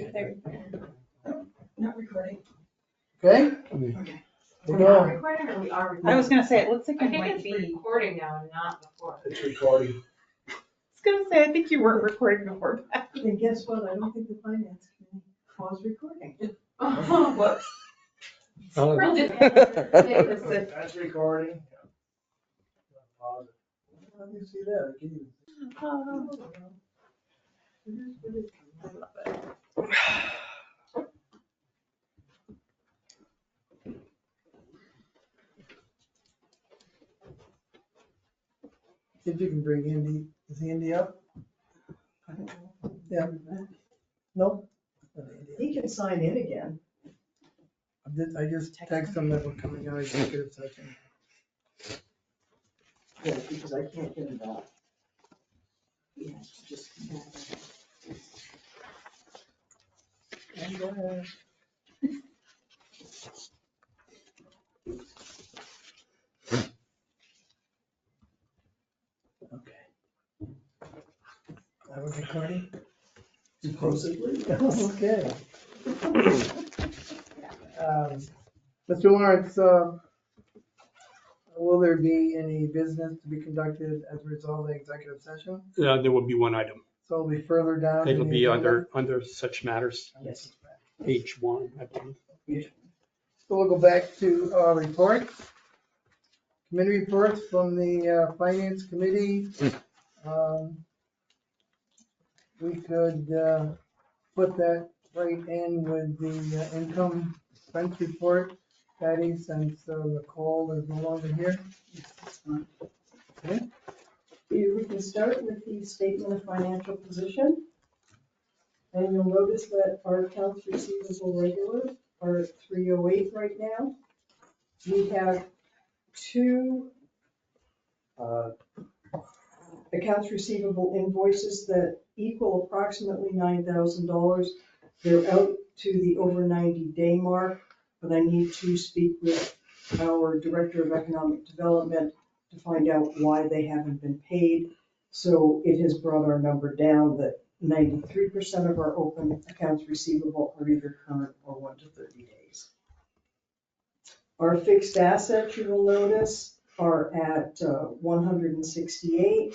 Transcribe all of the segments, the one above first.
Okay. There. Not recording. Okay? Okay. We're We are going. recording or we are I recording? was gonna say, it looks like I it think might it's be. recording now and not before. It's recording. I was gonna say, I think you weren't recording before. And guess what? I don't think the finance committee was recording. Oh, whoops. Oh. We're just- Listen. That's recording. Pause it. How do you see that? I can't even- I love it. See if you can bring Andy. Is Andy up? I don't know. Yeah. Nope. Not Andy. He can sign in again. I just texted him that we're coming out of executive session. Yeah, because I can't get him back. He has to just come back. And, okay. I was recording? Supposedly. Okay. Mr. Lawrence, will there be any business to be conducted as a result of the executive session? There will be one item. So it'll be further down. in It'll the be agenda? under such matters, Yes. H1, I believe. So we'll go back to reports. Committee reports from the Finance Committee. We could put that right in with the income expense report, Patty, since Nicole is no longer here. Okay. We can start with the statement of financial position. And you'll notice that our accounts receivable regular are at 308 right now. We have two accounts receivable invoices that equal approximately $9,000. They're out to the over 90-day mark, but I need to speak with our Director of Economic Development to find out why they haven't been paid. So it has brought our number down that 93% of our open accounts receivable are either current or 1 to 30 days. Our fixed assets, you will notice, are at 168.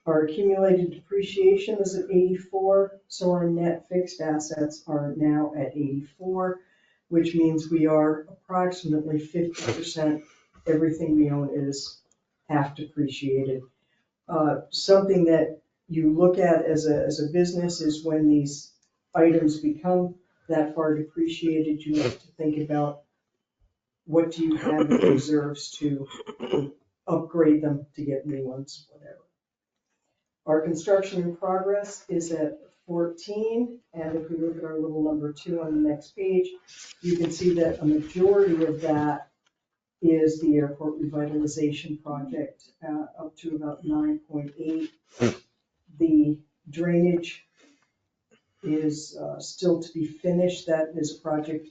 Our accumulated depreciation is at 84, so our net fixed assets are now at 84, which means we are approximately 50%. Everything we own is half depreciated. Something that you look at as a business is when these items become that far depreciated, you have to think about what do you have in reserves to upgrade them to get new ones, whatever. Our construction in progress is at 14, and if we look at our little number 2 on the next page, you can see that a majority of that is the airport revitalization project, up to about 9.8. The drainage is still to be finished. That is a project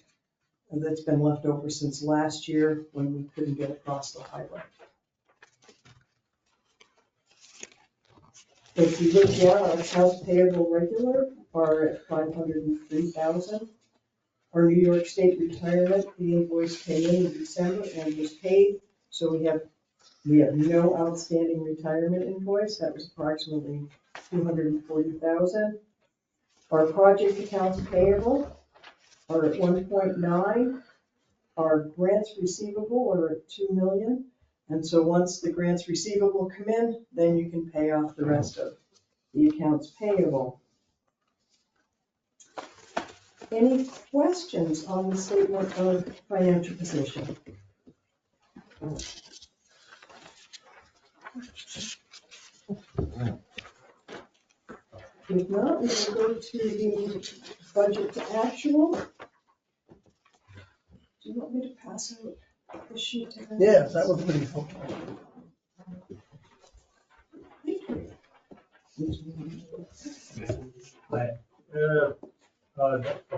that's been left over since last year when we couldn't get across the highway. If you look down, our accounts payable regular are at 503,000. Our New York State retirement, the invoice came in December and was paid, so we have no outstanding retirement invoice. That was approximately 240,000. Our project accounts payable are at 1.9. Our grants receivable are at 2 million. And so once the grants receivable come in, then you can pay off the rest of the accounts payable. Any questions on the statement of financial position? If not, we will go to the budget to actual. Do you want me to pass out the sheet to them? Yes, that was pretty helpful.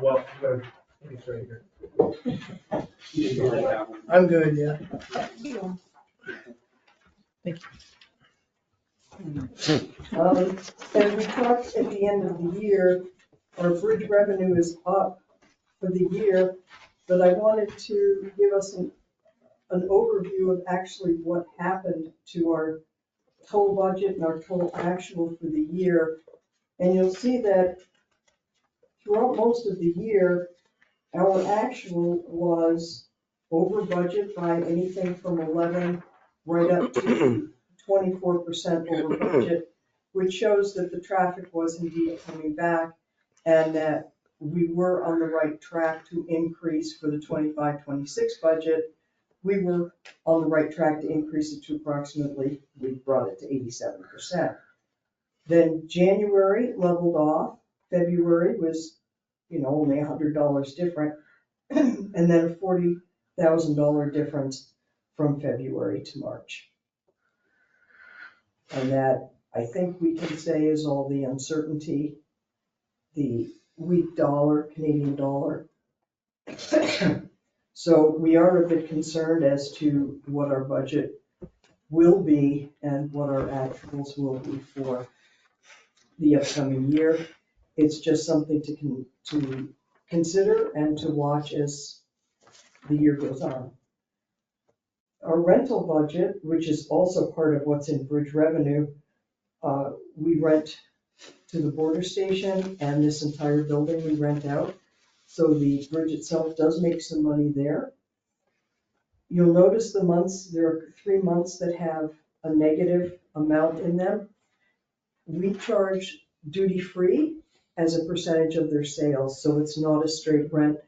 Well, it's right here. I'm good, yeah. As we talked at the end of the year, Our bridge revenue is up for the year, but I wanted to give us an overview of actually what happened to our total budget and our total actual for the year. And you'll see that throughout most of the year, our actual was over budget by anything from 11 right up to 24% over budget, which shows that the traffic was indeed coming back and that we were on the right track to increase for the 25-26 budget. We were on the right track to increase it to approximately, we brought it to 87%. Then January leveled off, February was, only $100 different, and then a $40,000 difference from February to March. And that, I think we can say, is all the uncertainty, the weak dollar, Canadian dollar. So we are a bit concerned as to what our budget will be and what our actuals will be for the upcoming year. It's just something to consider and to watch as the year goes on. Our rental budget, which is also part of what's in bridge revenue, we rent to the border station and this entire building we rent out. So the bridge itself does make some money there. You'll notice the months, there are 3 months that have a negative amount in them. We charge duty-free as a percentage of their sales, so it's not a straight rent,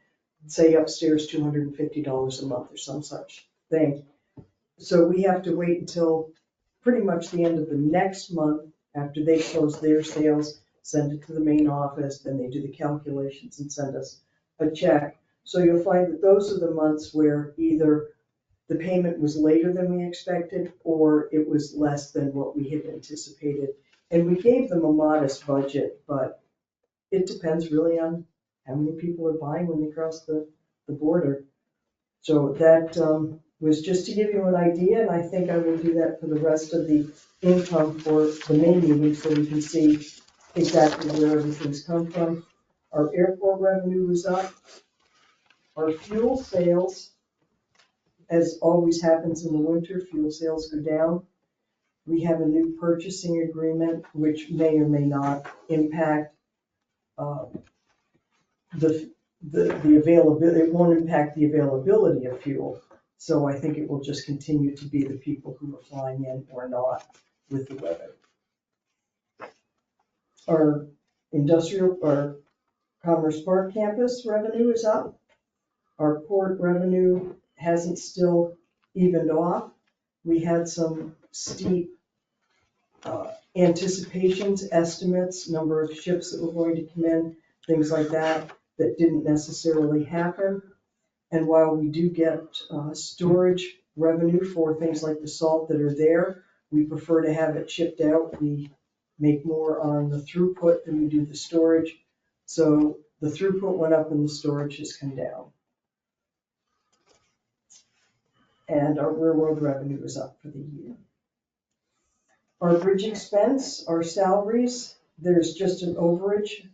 say upstairs $250 a month or some such thing. So we have to wait until pretty much the end of the next month after they close their sales, send it to the main office, then they do the calculations and send us a check. So you'll find that those are the months where either the payment was later than we expected or it was less than what we had anticipated. And we gave them a modest budget, but it depends really on how many people are buying when they cross the border. So that was just to give you an idea, and I think I will do that for the rest of the income for the main meeting so we can see exactly where everything's come from. Our airport revenue was up. Our fuel sales, as always happens in the winter, fuel sales go down. We have a new purchasing agreement, which may or may not impact the availability. It won't impact the availability of fuel. So I think it will just continue to be the people who are flying in or not with the weather. Our Commerce Park campus revenue is up. Our port revenue hasn't still evened off. We had some steep anticipations, estimates, number of ships that were going to come in, things like that, that didn't necessarily happen. And while we do get storage revenue for things like the salt that are there, we prefer to have it shipped out. We make more on the throughput than we do the storage. So the throughput went up and the storage has come down. And our railroad revenue is up for the year. Our bridge expense, our salaries, there's just an overage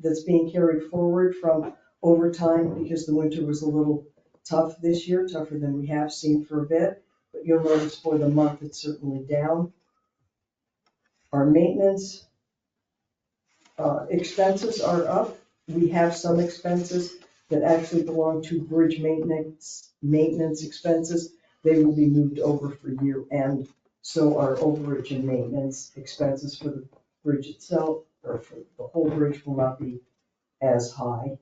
that's being carried forward from overtime because the winter was a little tough this year, tougher than we have seen for a bit. But you'll notice for the month it's certainly down. Our maintenance expenses are up. We have some expenses that actually belong to bridge maintenance expenses. They will be moved over for year end. So our overage and maintenance expenses for the bridge itself, or for the whole bridge, will not be as high.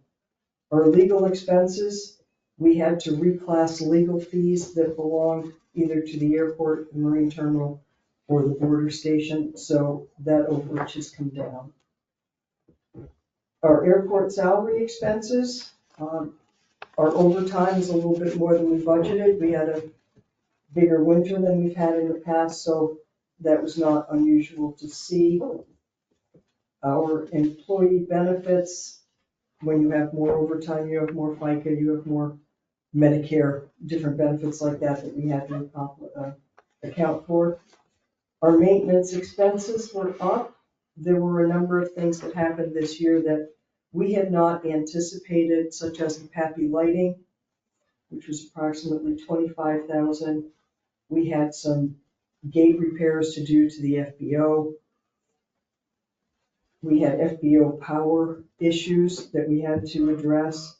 Our legal expenses, we had to reclass legal fees that belonged either to the airport, the marine terminal, or the border station, so that overage has come down. Our airport salary expenses, our overtime is a little bit more than we budgeted. We had a bigger winter than we've had in the past, so that was not unusual to see. Our employee benefits, when you have more overtime, you have more FICA, you have more Medicare, different benefits like that that we had to account for. Our maintenance expenses were up. there were a number of things that happened this year that we had not anticipated, such as the PAPI lighting, which was approximately 25,000. We had some gate repairs to do to the FBO. We had FBO power issues that we had to address.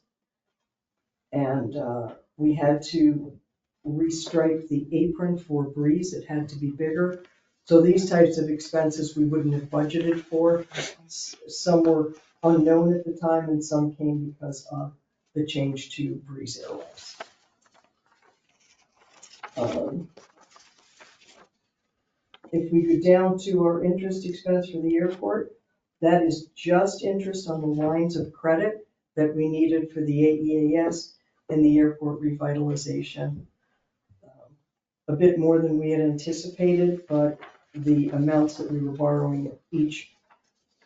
And we had to restripe the apron for Breeze. It had to be bigger. So these types of expenses we wouldn't have budgeted for. Some were unknown at the time and some came because of the change to Breeze Airways. If we go down to our interest expense for the airport, that is just interest on the lines of credit that we needed for the AEAS and the airport revitalization. A bit more than we had anticipated, but the amounts that we were borrowing each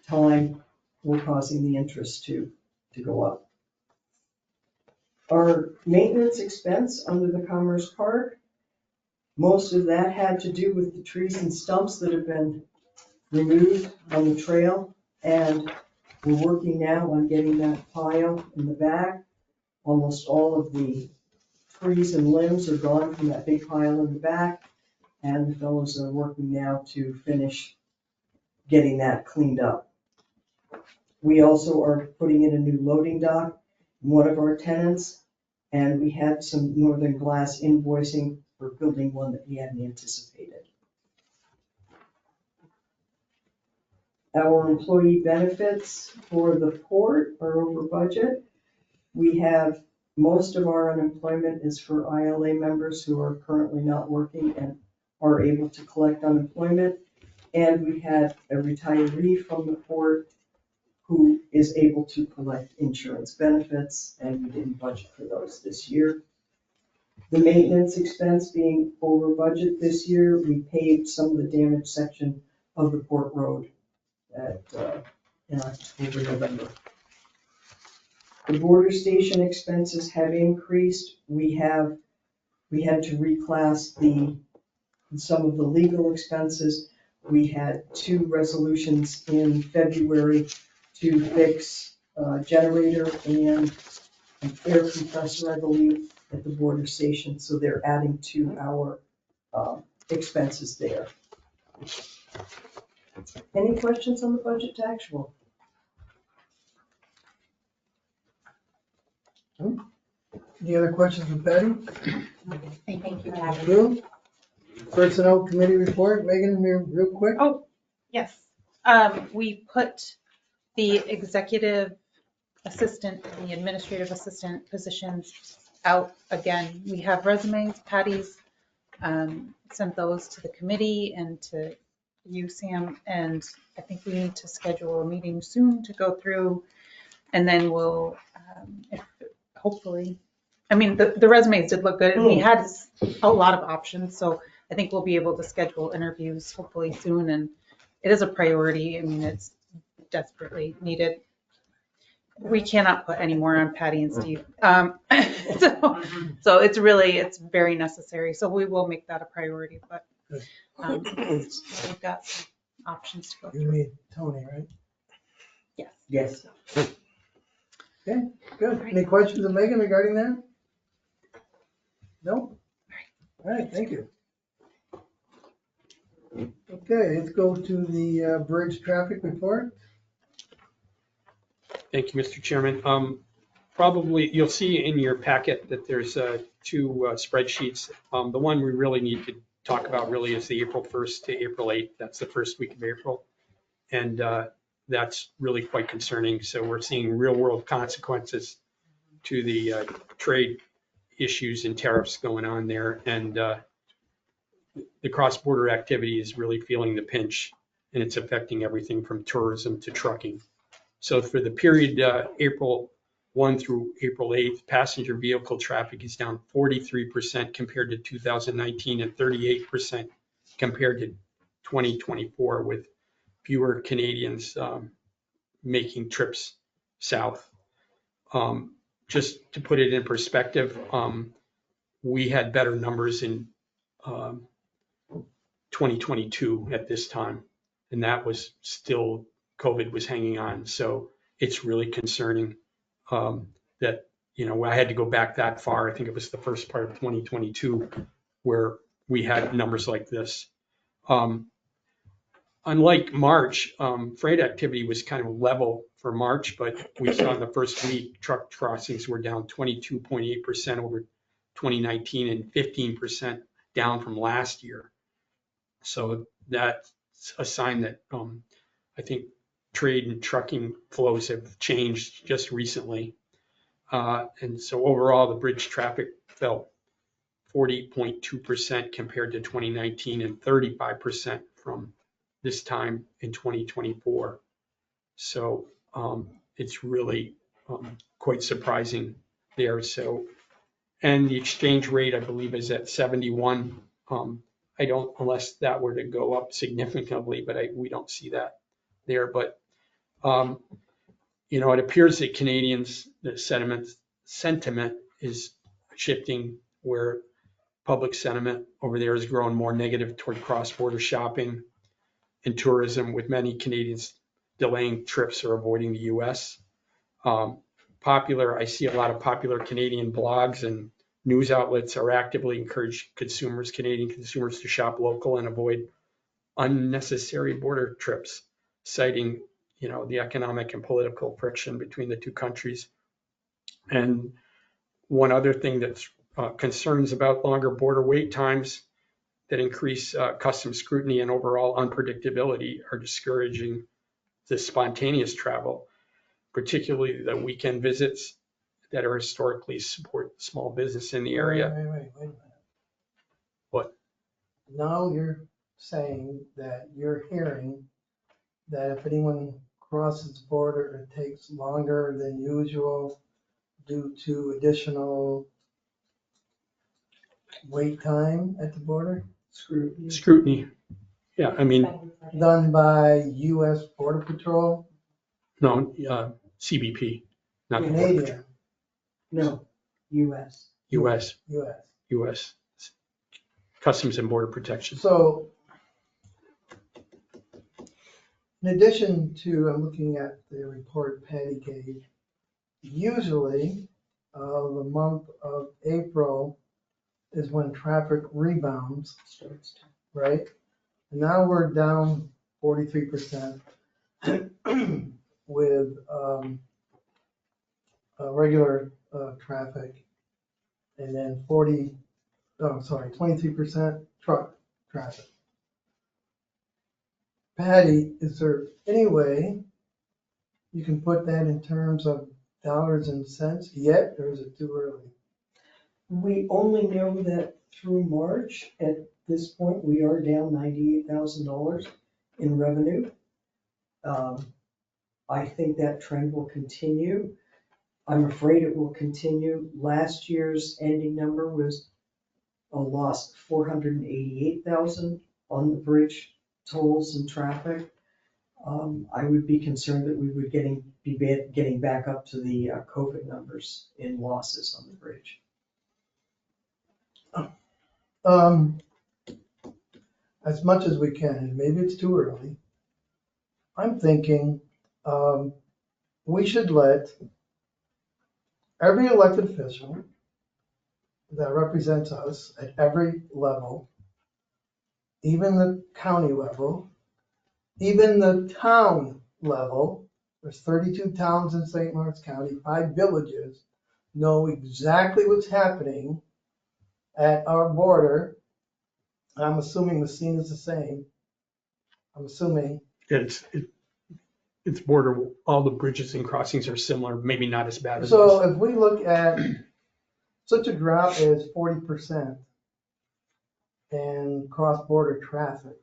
time were causing the interest to go up. Our maintenance expense under the Commerce Park, most of that had to do with the trees and stumps that have been removed on the trail, and we're working now on getting that pile in the back. Almost all of the trees and limbs are gone from that big pile in the back, and the fellows are working now to finish getting that cleaned up. We also are putting in a new loading dock in one of our tenants, and we had some Northern Glass invoicing for building one that we hadn't anticipated. Our employee benefits for the port are over budget. We have, most of our unemployment is for ILA members who are currently not working and are able to collect unemployment. And we had a retiree from the port who is able to collect insurance benefits, and we didn't budget for those this year. The maintenance expense being over budget this year, we paved some of the damaged section of the port road in October, November. The border station expenses have increased. We had to reclass some of the legal expenses. We had 2 resolutions in February to fix a generator and an air compressor, I believe, at the border station. So they're adding to our expenses there. Any questions on the budget to actual? Any other questions for Patty? Thank you, Thank Patty. you. Personnel committee report, Megan, here real quick. Oh, yes. We put the executive assistant and the administrative assistant positions out again. We have resumes. Patty's sent those to the committee and to you, Sam, and I think we need to schedule a meeting soon to go through, and then we'll, hopefully, I mean, the resumes did look good, and we had a lot of options, so I think we'll be able to schedule interviews hopefully soon, and it is a priority. I mean, it's desperately needed. We cannot put any more on Patty and Steve. So it's very necessary. So we will make that a priority, but we've got some options to go You through. mean Tony, right? Yes. Yes. Okay, good. Any questions of Megan regarding that? No? All right, thank you. Okay, let's go to the bridge traffic report. Thank you, Mr. Chairman. Probably, you'll see in your packet that there's 2 spreadsheets. The one we really need to talk about really is the April 1st to April 8th. That's the first week of April. And that's really quite concerning. So we're seeing real world consequences to the trade issues and tariffs going on there. And the cross-border activity is really feeling the pinch, and it's affecting everything from tourism to trucking. So for the period April 1 through April 8th, passenger vehicle traffic is down 43% compared to 2019 and 38% compared to 2024, with fewer Canadians making trips south. Just to put it in perspective, we had better numbers in 2022 at this time. and that was still, COVID was hanging on. So it's really concerning that, I had to go back that far. I think it was the first part of 2022 where we had numbers like this. Unlike March, freight activity was kind of level for March, but we saw in the first week, truck crossings were down 22.8% over 2019 and 15% down from last year. So that's a sign that I think trade and trucking flows have changed just recently. And so overall, the bridge traffic fell 40.2% compared to 2019 and 35% from this time in 2024. So it's really quite surprising there. So, and the exchange rate, I believe, is at 71. I don't, unless that were to go up significantly, but we don't see that there. But, it appears that Canadians, the sentiment is shifting where public sentiment over there has grown more negative toward cross-border shopping and tourism, with many Canadians delaying trips or avoiding the U.S. I see a lot of popular Canadian blogs and news outlets are actively encourage Canadian consumers to shop local and avoid unnecessary border trips, citing, the economic and political friction between the two countries. And one other thing that's concerns about longer border wait times that increase customs scrutiny and overall unpredictability are discouraging the spontaneous travel, particularly the weekend visits that are historically support small business in the area. Wait a minute. What? Now you're saying that you're hearing that if anyone crosses the border, it takes longer than usual due to additional wait time at the border Scrutiny. Yeah, I mean, done by US Border Patrol, no, CBP, not the Border Patrol. Canadian, No, US. US, US. US, Customs and Border Protection. So in addition to, I'm looking at the report Patty gave, usually the month of April is when traffic rebounds, right? And now we're down 43% with regular traffic, and then 23% truck traffic. Patty, is there any way you can put that in terms of dollars and cents yet, or is it too early? We only know that through March, at this point, we are down $98,000 in revenue. I think that trend will continue. I'm afraid it will continue. Last year's ending number was a loss of $488,000 on the bridge tolls and traffic. I would be concerned that we would be getting back up to the COVID numbers in losses on the bridge. As much as we can, and maybe it's too early, I'm thinking we should let every elected official that represents us at every level, even the county level, even the town level, there's 32 towns in St. Lawrence County, 5 villages, know exactly what's happening at our border. I'm assuming the scene is the same. I'm assuming. It's border, all the bridges and crossings are similar, maybe not as bad as So this. if we look at such a drop as 40% in cross-border traffic,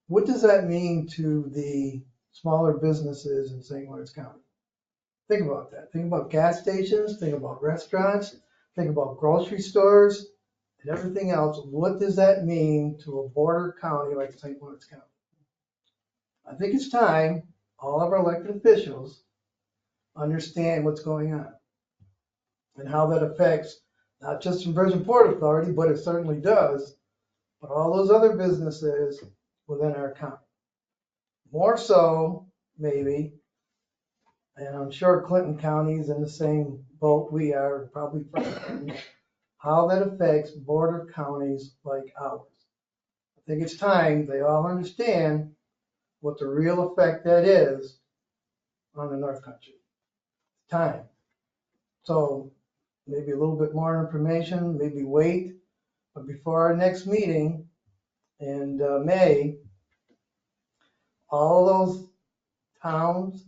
what does that mean to the smaller businesses in St. Lawrence County? Think about that. Think about gas stations, think about restaurants, think about grocery stores and everything else. What does that mean to a border county like St. Lawrence County? I think it's time all of our elected officials understand what's going on and how that affects not just Virgin Port Authority, but it certainly does, but all those other businesses within our county. more so, maybe, and I'm sure Clinton County's in the same boat we are, probably, how that affects border counties like ours. I think it's time they all understand what the real effect that is on the North Country. Time. So maybe a little bit more information, maybe wait, but before our next meeting in May, all those towns,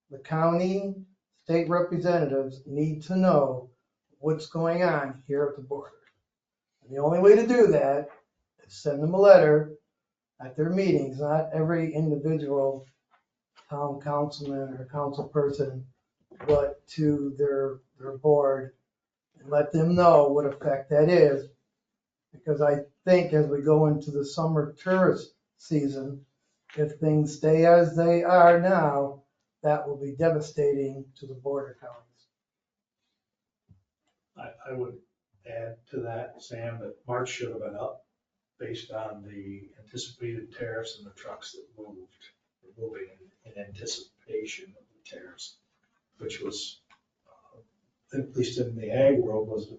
the county, state representatives need to know what's going on here at the border. And the only way to do that is send them a letter at their meetings, not every individual town councilman or council person, but to their board, and let them know what effect that is. Because I think as we go into the summer tourist season, if things stay as they are now, that will be devastating to the border counties. I would add to that, Sam, that March should have been up based on the anticipated tariffs and the trucks that were moving in anticipation of the tariffs, which was, at least in the ag world, was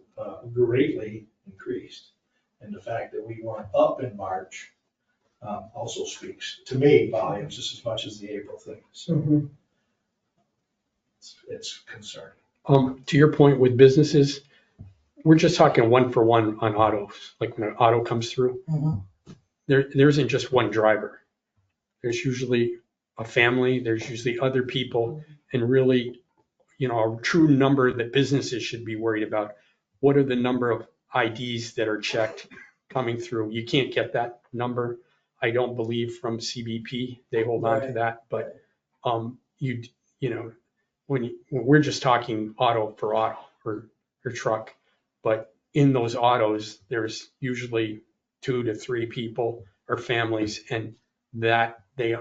greatly increased. And the fact that we weren't up in March also speaks, to me, volumes just as much as the April thing. So it's concerning. To your point with businesses, we're just talking one for one on autos. Like when an auto comes through, there isn't just one driver. There's usually a family, there's usually other people, and really, a true number that businesses should be worried about. What are the number of IDs that are checked coming through? You can't get that number, I don't believe, from CBP. They hold on to that, but when we're just talking auto for auto or truck, but in those autos, there's usually 2 to 3 people or families, and that they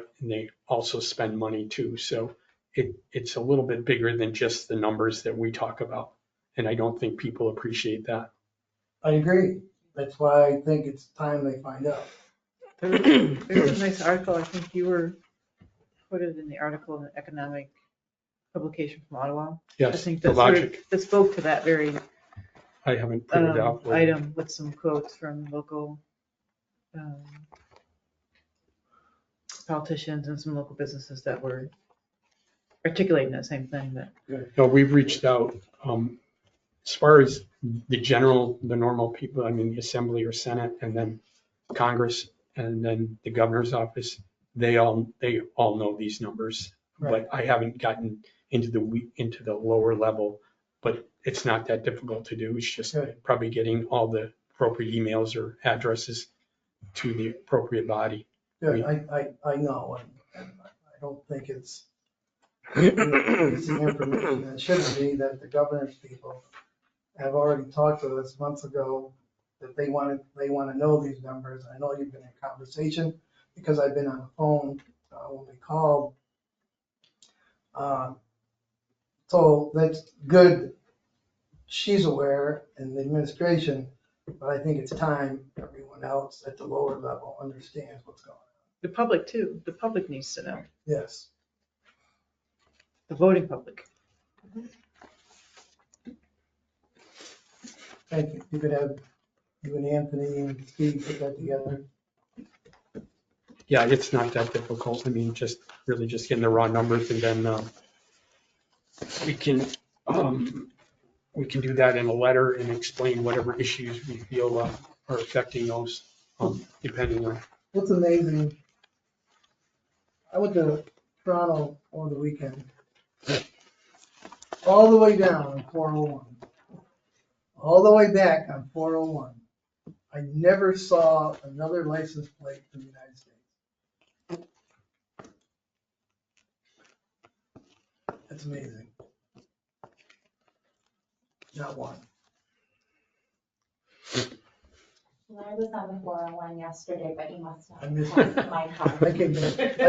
also spend money too. So it's a little bit bigger than just the numbers that we talk about. And I don't think people appreciate that. I agree. That's why I think it's time they find out. There's a nice article, I think you were quoted in the article in the economic publication from Ottawa. I Yes, think the that sort logic. of, that spoke to that very I haven't printed out. item with some quotes from local politicians and some local businesses that were articulating that same thing. That No, we've reached out. As far as the normal people, I mean, the Assembly or Senate, and then Congress, and then the governor's office, they all know these numbers. Right. But I haven't gotten into the lower level, but it's not that difficult to do. It's just Good. probably getting all the appropriate emails or addresses to the appropriate body. Good, I know, and I don't think it's the information, it shouldn't be, that the governor's people have already talked to us months ago that they want to know these numbers. I know you've been in conversation because I've been on the phone when we called. So that's good. She's aware in the administration, but I think it's time everyone else at the lower level understands what's going on. the public too, the public needs to know, Yes. the voting public. Thank you. You could have, you and Anthony and Steve put that together. Yeah, it's not that difficult. I mean, just really just getting the raw numbers, and then we can do that in a letter and explain whatever issues we feel are affecting those, depending on. What's amazing, I went to Toronto over the weekend, all the way down on 401, all the way back on 401. I never saw another license plate in the United States. That's amazing. Not one. Well, I was on the 401 yesterday, but you must not I missed have it. my car. I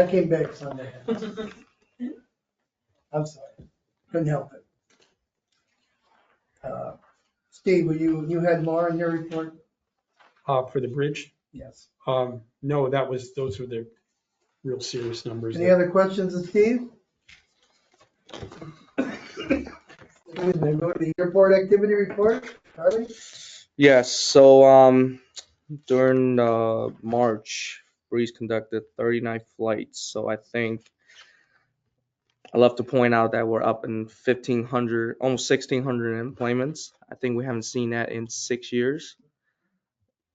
came back Sunday. I'm sorry. Couldn't help it. Steve, you had more in your report? For the bridge? Yes. No, those were the real serious numbers. Any other questions of Steve? Excuse me, go to the airport activity report, Charlie? Yes, so during March, Breeze conducted 39 flights. So I think I love to point out that we're up in 1,500, almost 1,600 employments. I think we haven't seen that in 6 years.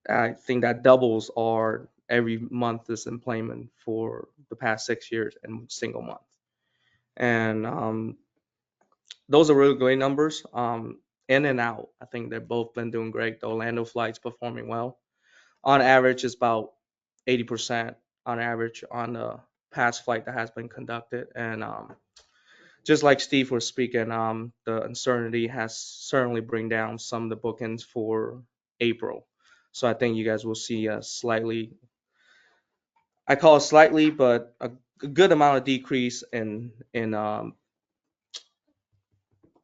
I think that doubles our every month this employment for the past 6 years in a single month. And those are really great numbers. In and out, I think they've both been doing great. The Orlando flight's performing well. On average, it's about 80% on average on the past flight that has been conducted. And just like Steve was speaking, the uncertainty has certainly bring down some of the bookings for April. So I think you guys will see a slightly, I call it slightly, but a good amount of decrease in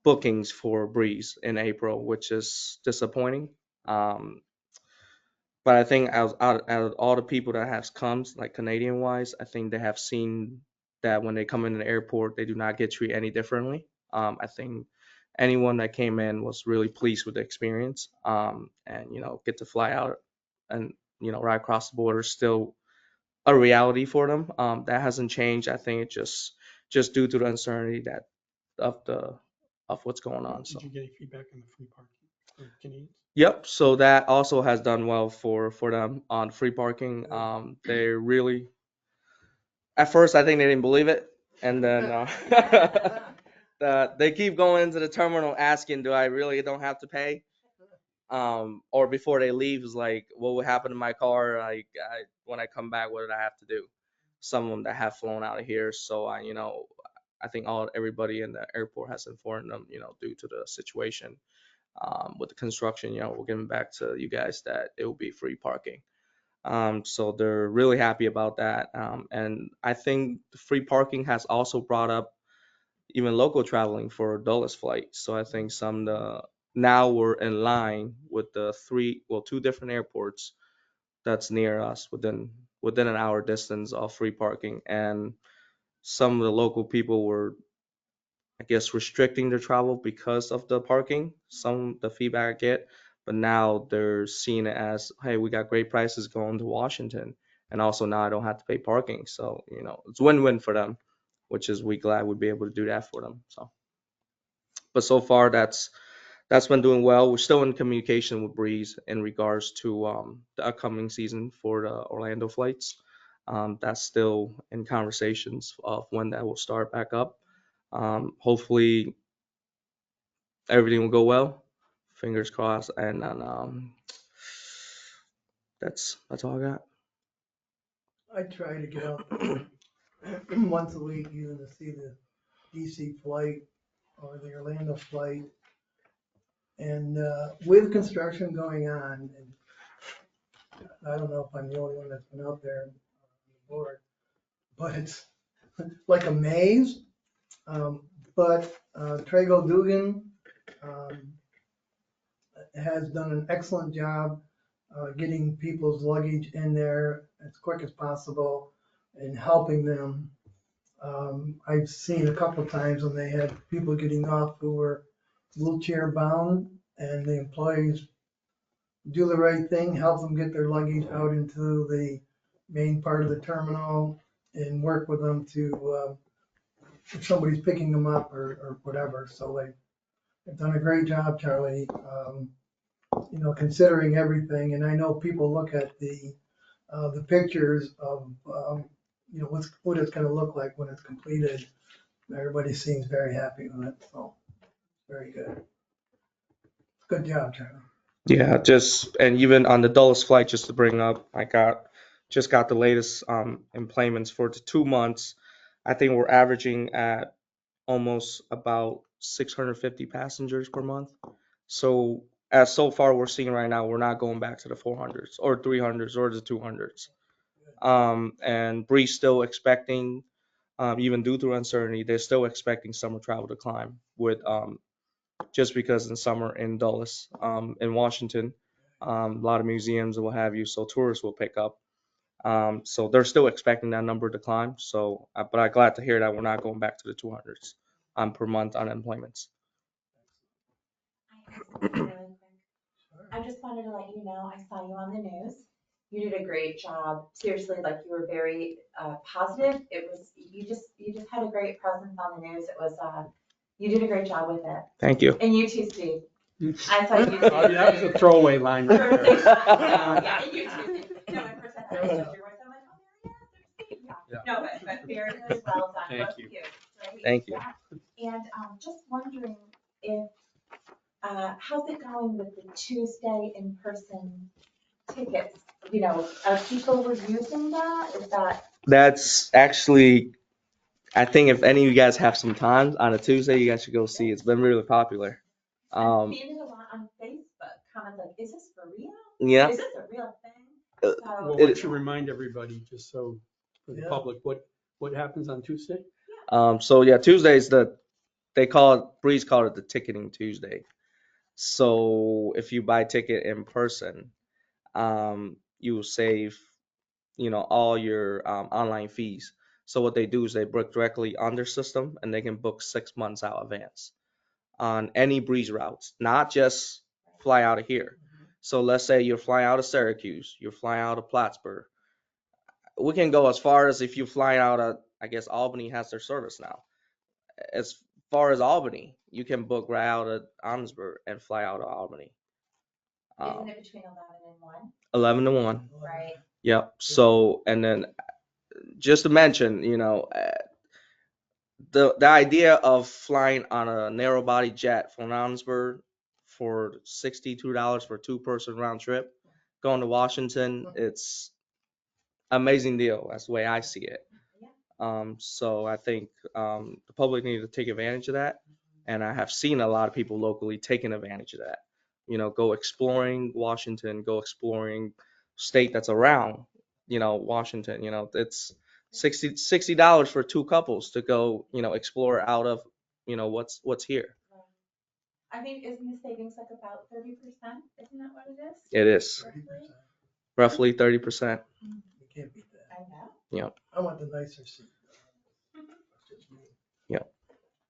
bookings for Breeze in April, which is disappointing. Um, But I think out of all the people that have come, like Canadian wise, I think they have seen that when they come into the airport, they do not get treated any differently. I think anyone that came in was really pleased with the experience. And get to fly out and right across the border is still a reality for them. That hasn't changed. I think it just due to the uncertainty that of the of what's going on. So. Did you get any feedback on the free parking for Canadians? Yep, so that also has done well for them on free parking. They're really at first I think they didn't believe it, and then they keep going into the terminal asking, "Do I really don't have to pay?" Or before they leave is like, "What would happen to my car? When I come back, what did I have to do?" Some of them that have flown out of here, so I think everybody in the airport has informed them, due to the situation with the construction, we're giving back to you guys that it will be free parking. So they're really happy about that. And I think the free parking has also brought up even local traveling for Dulles flight. So I think now we're in line with the two different airports that's near us within an hour distance of free parking. And some of the local people were, I guess, restricting their travel because of the parking. The feedback I get, but now they're seeing it as, hey, we got great prices going to Washington, and also now I don't have to pay parking. So it's win-win for them, which is we glad we'd be able to do that for them. So, but so far that's been doing well. We're still in communication with Breeze in regards to the upcoming season for the Orlando flights. That's still in conversations of when that will start back up. Hopefully everything will go well. Fingers crossed. And then that's all I got. I try to get out there once a week, either to see the DC flight or the Orlando flight. And with construction going on, and I don't know if I'm the only one that's been out there on the board, but it's like a maze. But Trago Dugan has done an excellent job getting people's luggage in there as quick as possible and helping them. I've seen a couple of times when they had people getting off who were wheelchair bound, and the employees do the right thing, help them get their luggage out into the main part of the terminal and work with them to, if somebody's picking them up or whatever. So they've done a great job, Charlie, considering everything. And I know people look at the pictures of, what it's gonna look like when it's completed. Everybody seems very happy with it, so very good. Good job, Charlie. Yeah, and even on the Dulles flight, just to bring up, just got the latest employments for the 2 months. I think we're averaging at almost about 650 passengers per month. So as so far we're seeing right now, we're not going back to the 400s or 300s or the 200s. And Bree's still expecting, even due to uncertainty, they're still expecting summer travel to climb with just because in summer in Dulles, in Washington, a lot of museums and what have you, so tourists will pick up. So they're still expecting that number to climb. So, but I'm glad to hear that we're not going back to the 200s per month unemployments. I have something really quick. I just wanted to let you know, I saw you on the news. You did a great job. Seriously, like you were very positive. It was, you just had a great presence on the news. It was, you did a great job with it. Thank you. And you too, Steve. I saw you too. That was a throwaway line right there. Yeah, and you too. No, at first I thought it was your voice. I'm like, oh, there he is. There's Steve. Yeah. No, but very, very well done. Thank Both you. of Right? Thank you. Yeah. And just wondering if, how's it going with the Tuesday in-person tickets? You know, are people were using that? Is that? That's actually, I think if any of you guys have some time on a Tuesday, you guys should go see. It's been really popular. I'm seeing it a lot on Facebook. Comments like, "Is this for real? Yeah. Is this a real thing?" Uh, So, Well, why don't you remind everybody, just so for the Yeah. public, what happens on Tuesday? So yeah, Tuesdays they call it, Breeze called it the ticketing Tuesday. So if you buy a ticket in person, you will save, all your online fees. So what they do is they book directly on their system and they can book 6 months out advance on any Breeze routes, not just fly out of here. So let's say you're flying out of Syracuse, you're flying out of Plattsburgh. We can go as far as if you fly out of, I guess Albany has their service now. As far as Albany, you can book right out of Onnesburg and fly out of Albany. isn't it between 11 and 1? 11 to 1. Right. Yep. So, and then just to mention, the idea of flying on a narrow body jet from Onnesburg for $62 for a 2-person round trip, going to Washington, it's amazing deal. That's the way I see it. So I think the public need to take advantage of that, and I have seen a lot of people locally taking advantage of that. Go exploring Washington, go exploring state that's around, Washington. It's $60 for 2 couples to go, explore out of, what's here. I mean, isn't the savings like about 30%? Isn't that what it is? It is 30%. roughly 30%. You can't beat that. I know. Yep. I want the nicer seat. That's just me. Yep.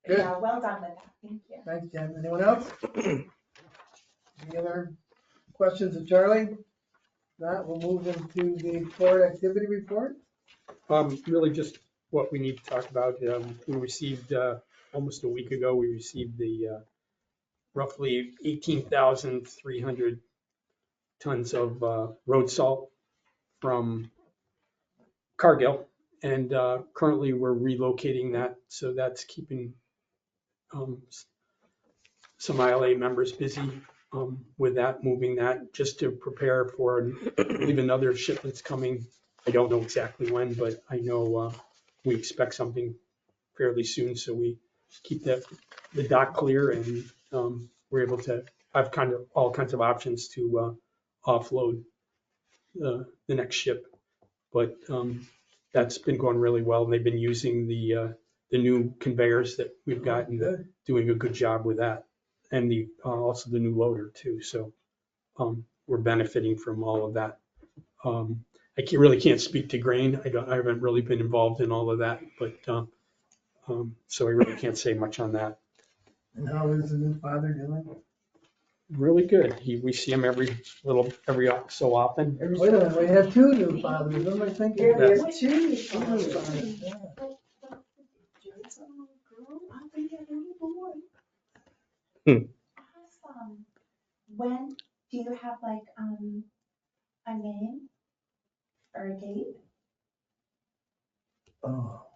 Good. Yeah, well done with that. Thank you. Thanks, Jen. Anyone else? Any other questions of Charlie? That we'll move into the board activity report. Really just what we need to talk about. We received, almost a week ago, we received the roughly 18,300 tons of road salt from Cargill. And currently we're relocating that. So that's keeping some ILA members busy with that, moving that, just to prepare for, I believe, another shipment's coming. I don't know exactly when, but I know we expect something fairly soon. So we keep the dock clear, and we're able to have kind of all kinds of options to offload the next ship. But that's been going really well, and they've been using the new conveyors that we've got and doing a good job with that, and also the new loader too. So we're benefiting from all of that. I really can't speak to grain. I haven't really been involved in all of that, but so I really can't say much on that. And how is the new father doing? Really good. We see him every so often. Wait a minute, we have 2 new fathers. What am I thinking? Yeah, we Yes. have 2 new Two new fathers. fathers, yeah. It's a little girl, I think a little boy. Awesome. When do you have like a name or a date? Oh,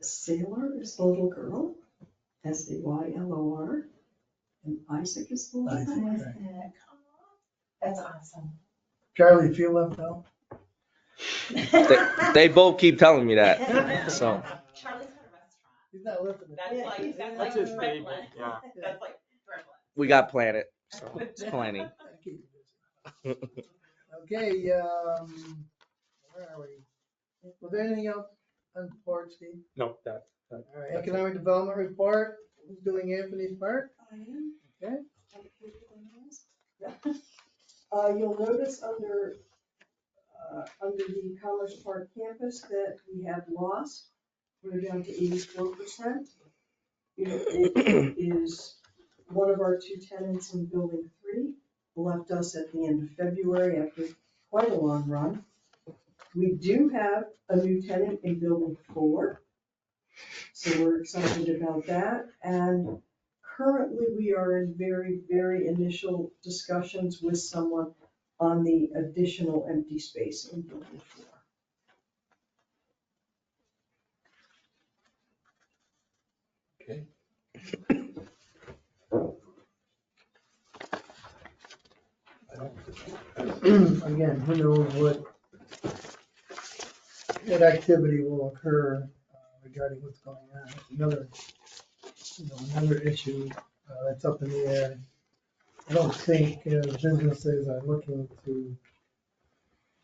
Sailor is the little girl, Saylor, and Isaac is the little Isaac. boy. Right. That's awesome. Charlie, you feel left out? They both keep telling me that. So Charlie's got a restaurant. He's not listening. That's like triplets. Yeah. That's like triplets. we got Planet, so it's plenty. I keep you busy. Okay, where are we? Was there anything else on the board, Steve? No, that. All right, economic development report. Who's doing Anthony's part? I am. Okay. You'll notice under under the Commerce Park campus that we have lost. We're down to 84%. It is one of our two tenants in building 3, left us at the end of February after quite a long run. We do have a new tenant in building 4, so we're excited about that. And currently, we are in very, very initial discussions with someone on the additional empty space in building 4. Okay. Again, who knows what activity will occur regarding what's going on. It's another issue that's up in the air. I don't think businesses are looking to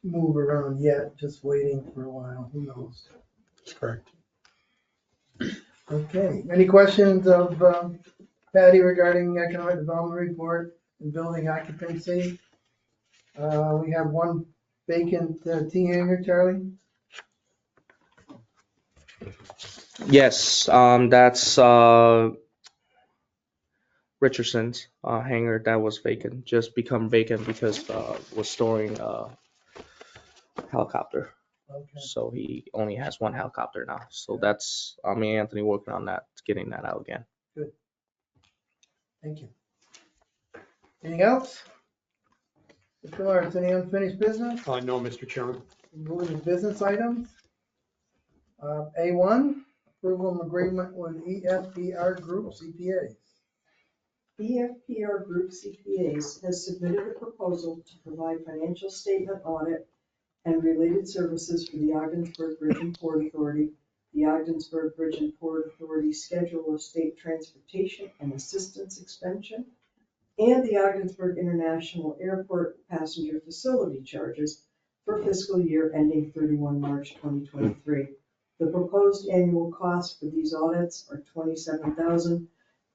move around yet, just waiting for a while. Who knows? That's correct. Okay, any questions of Patty regarding economic development report and building occupancy? We have one vacant T hangar, Charlie. Yes, that's Richardson's hangar that was vacant, just become vacant because we're storing helicopter. Okay, So he only has one helicopter now. So that's me and Anthony working on that, getting that out again. thank you. Anything else? Mr. Lawrence, any unfinished business? No, Mr. Chairman. Moving to business items. A1, approval of agreement with EFPR Group CPAs. EFPR Group CPAs has submitted a proposal to provide financial statement audit and related services for the Ogdensburg Bridge and Port Authority, the Ogdensburg Bridge and Port Authority Schedule of State Transportation and Assistance Expansion, and the Ogdensburg International Airport Passenger Facility Charges for fiscal year ending 31 March 2023. The proposed annual costs for these audits are $27,000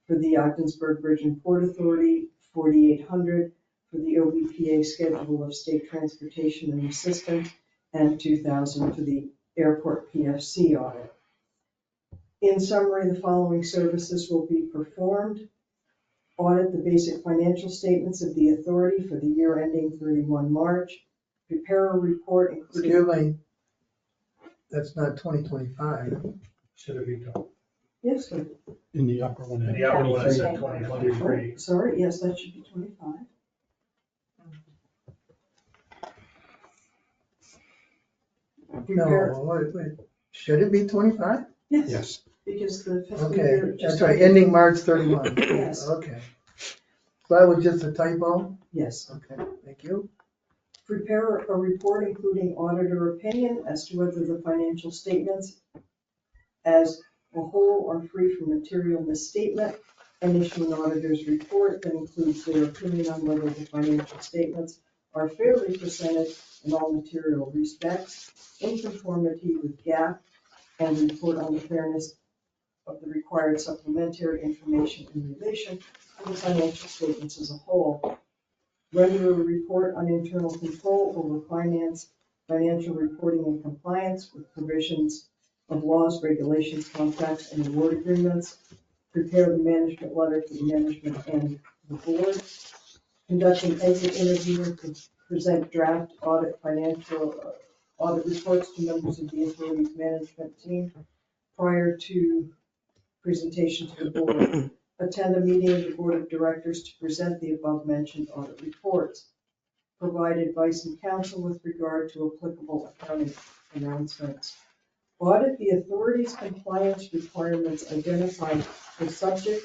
for the Ogdensburg Bridge and Port Authority, $4,800 for the OBPA Schedule of State Transportation and Assistance, and $2,000 for the Airport PFC audit. In summary, the following services will be performed. Audit the basic financial statements of the authority for the year ending 31 March. Prepare a report including. Excuse me, that's not 2025. Should it be done? Yes, sir. In the upper one. And the other one is at Yeah. 2023. Oh, sorry, yes, that should be 25. Prepare, No, wait, should it be 25? yes, Yes. because the fiscal Okay, year just. that's right, ending March 31. Yes. Okay. So that was just a typo? Yes. Okay, thank you. Prepare a report including auditor opinion as to whether the financial statements as a whole are free from material misstatement, and issue an auditor's report that includes their opinion on whether the financial statements are fairly presented in all material respects, in conformity with GAAP, and report on the fairness of the required supplementary information in relation to the financial statements as a whole. Render a report on internal control over finance, financial reporting and compliance with provisions of laws, regulations, contracts, and award agreements. Prepare the management letter to the management and the board. Conduct an exit interview and present draft audit financial audit reports to members of the authority's management team prior to presentation to the board. Attend a meeting of the board of directors to present the above-mentioned audit reports. Provide advice and counsel with regard to applicable accounting announcements. Audit the authority's compliance requirements identified for subject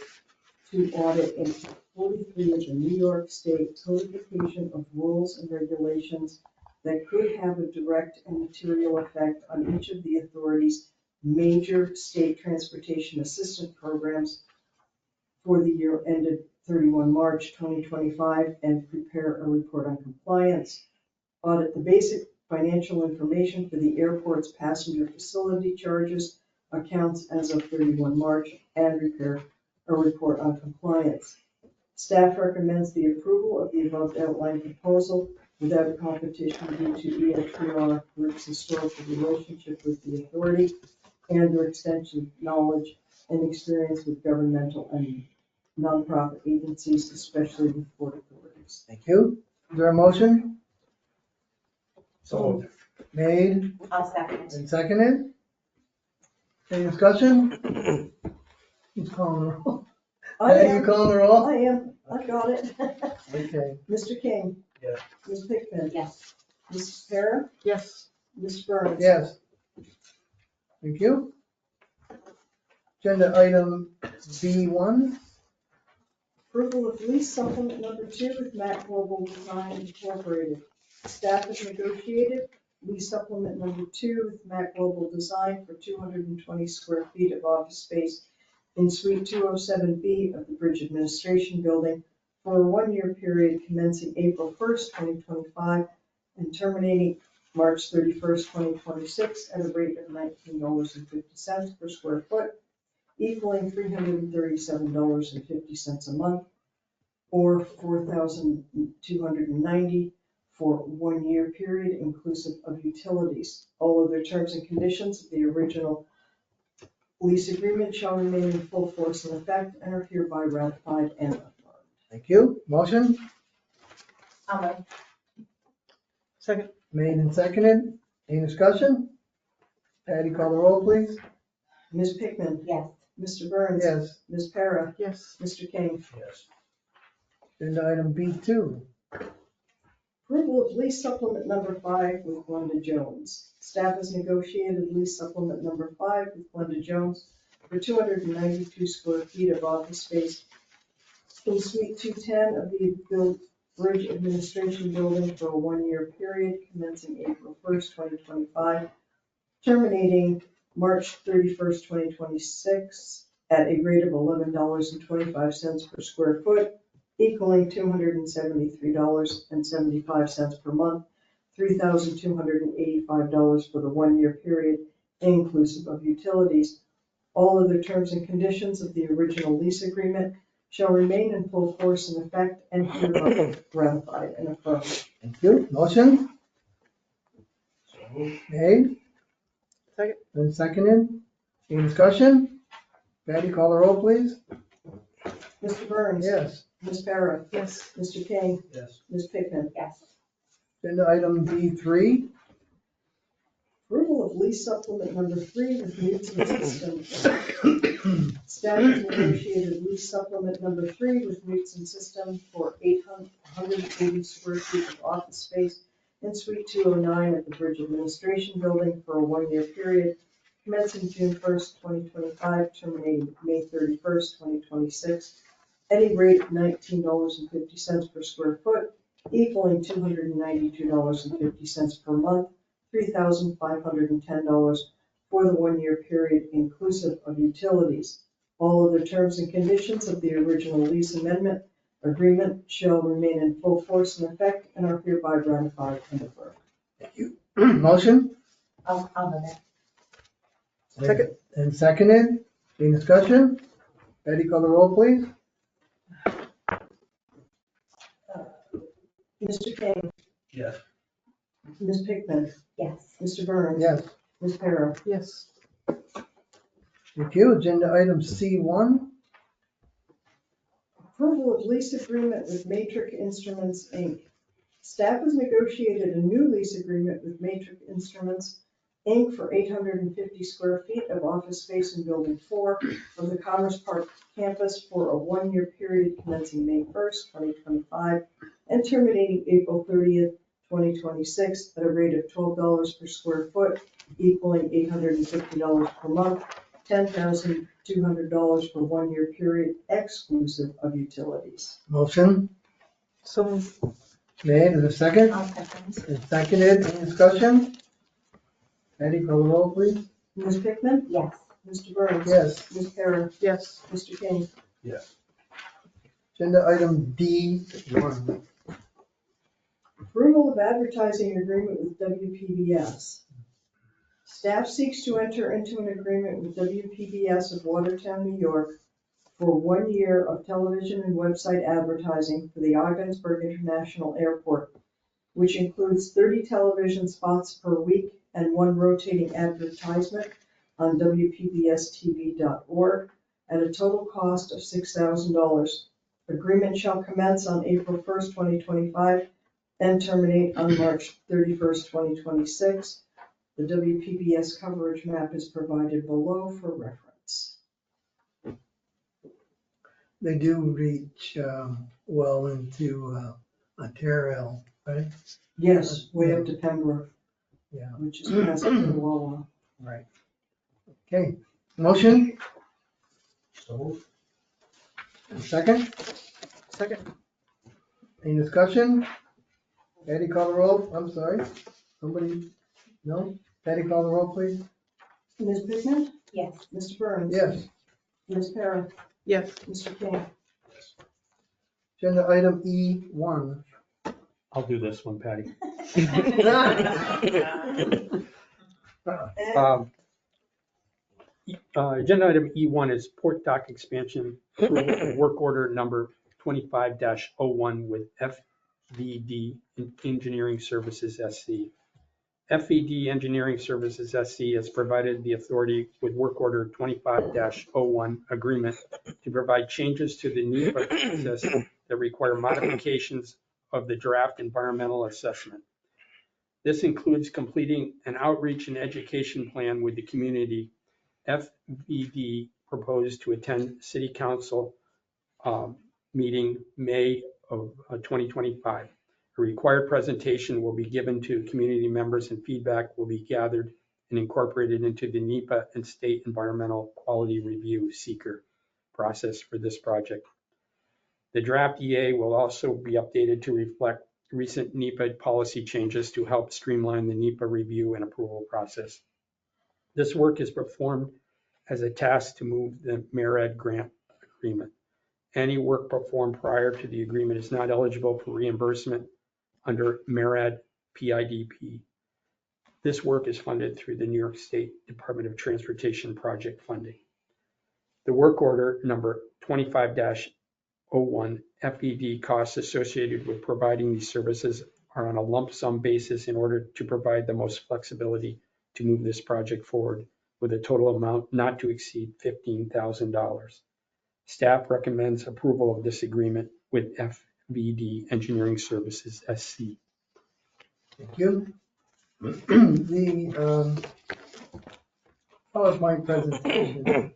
to audit in 43 of the New York State Codification of Rules and Regulations that could have a direct and material effect on each of the authority's major state transportation assistance programs for the year ended 31 March 2025, and prepare a report on compliance. Audit the basic financial information for the airport's passenger facility charges accounts as of 31 March, and prepare a report on compliance. Staff recommends the approval of the above outlined proposal without competition due to ELTR Group's historical relationship with the authority and their extensive knowledge and experience with governmental and nonprofit agencies, especially with port authorities. Thank you. Is there a motion? So Made I'll second. and seconded? Any discussion? Who's calling the roll? I Are you am, calling the roll? I am, I got it. Okay. Mr. King. Yes. Ms. Pickman. Yes. Mrs. Para. Yes. Mr. Burns. Yes. Thank you. Agenda item B1. Approval of lease supplement number 2 with Mac Global Design Incorporated. Staff has negotiated lease supplement number 2 with Mac Global Design for 220 square feet of office space in Suite 207B of the Bridge Administration Building for a 1-year period commencing April 1st, 2025 and terminating March 31st, 2026 at a rate of $19.50 per square foot, equaling $337.50 a month, or $4,290 for 1-year period inclusive of utilities. All other terms and conditions of the original lease agreement shall remain in full force and effect and are hereby ratified and affirmed. Thank you. Motion I'll move. Second. made and seconded. Any discussion? Patty, call the roll, please. Ms. Pickman. Yes. Mr. Burns. Yes. Ms. Para. Yes. Mr. King. Yes. Agenda item B2. Approval of lease supplement number 5 with Glenda Jones. Staff has negotiated lease supplement number 5 with Glenda Jones for 292 square feet of office space in Suite 210 of the Bridge Administration Building for a 1-year period commencing April 1st, 2025, terminating March 31st, 2026 at a rate of $11.25 per square foot, equaling $273.75 per month, $3,285 for the 1-year period, inclusive of utilities. All other terms and conditions of the original lease agreement shall remain in full force and effect and hereby ratified and affirmed. Thank you. Motion So moved. made Second. and seconded. Any discussion? Patty, call the roll, please. Mr. Burns. Yes. Ms. Para. Yes. Mr. King. Yes. Ms. Pickman. Yes. Agenda item B3. Approval of lease supplement number 3 with Newton Systems. Staff has negotiated lease supplement number 3 with Newton Systems for 880 square feet of office space in Suite 209 at the Bridge Administration Building for a 1-year period commencing June 1st, 2025, terminating May 31st, 2026, at a rate of $19.50 per square foot, equaling $292.50 per month, $3,510 for the 1-year period inclusive of utilities. All other terms and conditions of the original lease amendment agreement shall remain in full force and effect and are hereby ratified and affirmed. Thank you. Motion I'll move it. Second. and seconded. Any discussion? Patty, call the roll, please. Mr. King. Yes. Ms. Pickman. Yes. Mr. Burns. Yes. Ms. Para. Yes. Thank you. Agenda item C1. Approval of lease agreement with Matrix Instruments, Inc. Staff has negotiated a new lease agreement with Matrix Instruments, Inc. for 850 square feet of office space in Building 4 of the Commerce Park campus for a 1-year period commencing May 1st, 2025, and terminating April 30th, 2026, at a rate of $12 per square foot, equaling $850 per month, $10,200 for 1-year period exclusive of utilities. Motion So moved. made. Is there a second? I'll second. And seconded. Any discussion? Patty, call the roll, please. Ms. Pickman. Yes. Mr. Burns. Yes. Ms. Para. Yes. Mr. King. Yes. Agenda item D1. Approval of advertising agreement with WPBS. Staff seeks to enter into an agreement with WPBS of Watertown, New York for 1 year of television and website advertising for the Ogdensburg International Airport which includes 30 television spots per week and 1 rotating advertisement on WPBSTV.org at a total cost of $6,000. Agreement shall commence on April 1st, 2025 and terminate on March 31st, 2026. The WPBS coverage map is provided below for reference. They do reach well into Ontario, right? Yes, way up to Pembroke, Yeah, which is past Wawa. right. Okay, motion, So, second, Second. any discussion? Patty, call the roll, I'm sorry, somebody, no? Patty, call the roll, please. Ms. Pittman? Yes. Mr. Burns? Yes. Ms. Para? Yes. Mr. King? Agenda item E1. I'll do this one, Patty. Agenda item E1 is Port Dock Expansion approval of work order number 25-01 with FVD Engineering Services SC. FVD Engineering Services SC has provided the authority with work order 25-01 agreement to provide changes to the NEPA process that require modifications of the draft environmental assessment. This includes completing an outreach and education plan with the community. FVD proposed to attend City Council meeting May of 2025. A required presentation will be given to community members and feedback will be gathered and incorporated into the NEPA and State Environmental Quality Review seeker process for this project. The draft EA will also be updated to reflect recent NEPA policy changes to help streamline the NEPA review and approval process. This work is performed as a task to move the MERAD grant agreement. Any work performed prior to the agreement is not eligible for reimbursement under MERAD PIDP. This work is funded through the New York State Department of Transportation project funding. The work order number 25-01 FED costs associated with providing these services are on a lump sum basis in order to provide the most flexibility to move this project forward with a total amount not to exceed $15,000. Staff recommends approval of this agreement with FVD Engineering Services SC. Thank you. The PowerPoint presentation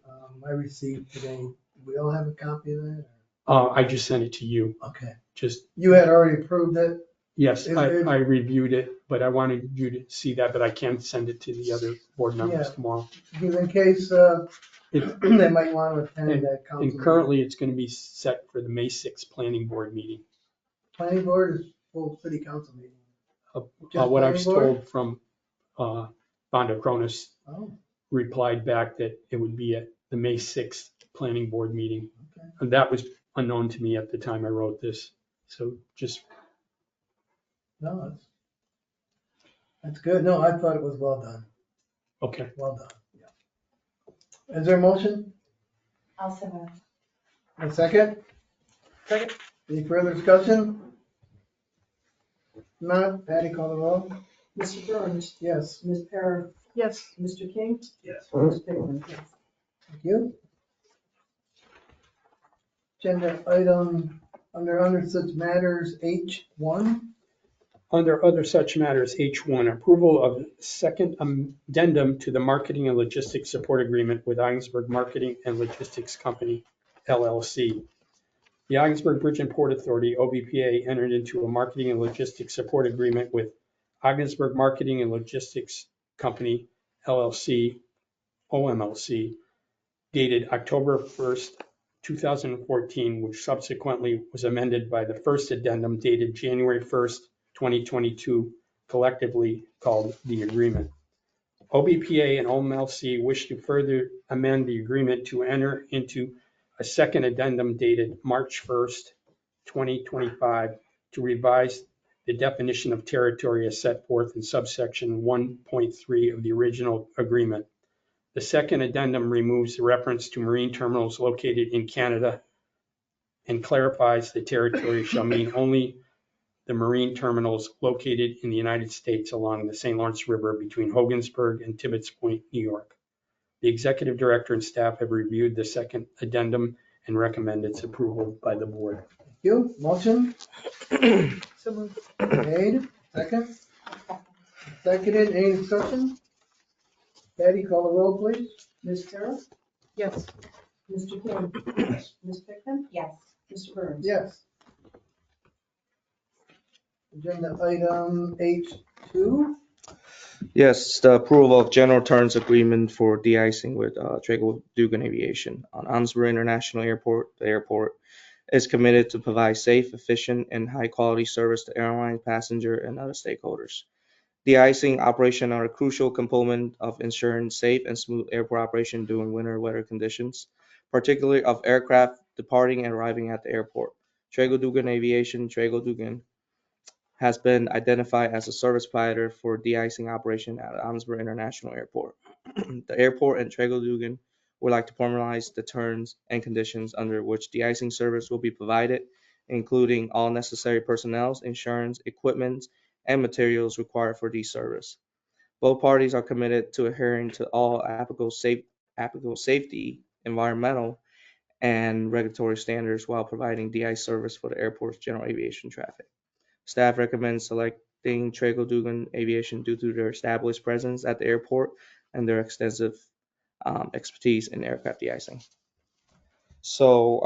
I received today, do we all have a copy of that? I just sent it to you. Okay, Just, you had already approved it? yes, Is I there- reviewed it, but I wanted you to see that, but I can't send it to the other board members Yeah. tomorrow. Because in case It- they might want to attend that council. And currently, it's going to be set for the May 6th planning board meeting. meeting. Planning board is full city council meeting. Just What I planning was board? told from Vonda Cronus Oh, replied back that it would be at the May 6th planning board meeting. okay. And that was unknown to me at the time I wrote this. So just, No, that's good. No, I thought it was well done. okay. Well done. Yeah. Is there a motion? Also move. A second? Second. Any further discussion? Not, Patty, call the roll. Mr. Burns? Yes, Ms. Para? Yes. Mr. King? yes. Ms. Pittman? thank you. Agenda item under such matters H1. Under other such matters, H1, approval of second addendum to the marketing and logistics support agreement with Ogdensburg Marketing and Logistics Company, LLC. The Ogdensburg Bridge and Port Authority, OBPA, entered into a marketing and logistics support agreement with Ogdensburg Marketing and Logistics Company, LLC, OMLC, dated October 1st, 2014, which subsequently was amended by the first addendum dated January 1st, 2022, collectively called the agreement. OBPA and OMLC wish to further amend the agreement to enter into a second addendum dated March 1st, 2025, to revise the definition of territory as set forth in subsection 1.3 of the original agreement. The second addendum removes the reference to marine terminals located in Canada and clarifies the territory shall mean only the marine terminals located in the United States along the St. Lawrence River between Hogansburg and Tibbetts Point, New York. The executive director and staff have reviewed the second addendum and recommend its approval by the board. Thank you. Motion So moved. made, second. Seconded, any discussion? Patty, call the roll, please. Ms. Carroll, Yes. Mr. King, Ms. Pickman, Yes. Mr. Burns. Yes. Agenda item H2. Yes, the approval of general terms agreement for de-icing with Trago Dugan Aviation on Amesbury International Airport. The airport is committed to provide safe, efficient, and high-quality service to airline, passenger, and other stakeholders. De-icing operation are a crucial component of ensuring safe and smooth airport operation during winter weather conditions, particularly of aircraft departing and arriving at the airport. Trago Dugan Aviation, Trago Dugan, has been identified as a service provider for de-icing operation at Amesbury International Airport. The airport and Trago Dugan would like to formalize the terms and conditions under which de-icing service will be provided, including all necessary personnel, insurance, equipment, and materials required for these service. Both parties are committed to adhering to all applicable safety, environmental, and regulatory standards while providing de-ice service for the airport's general aviation traffic. Staff recommends selecting Trago Dugan Aviation due to their established presence at the airport and their extensive expertise in aircraft de-icing. So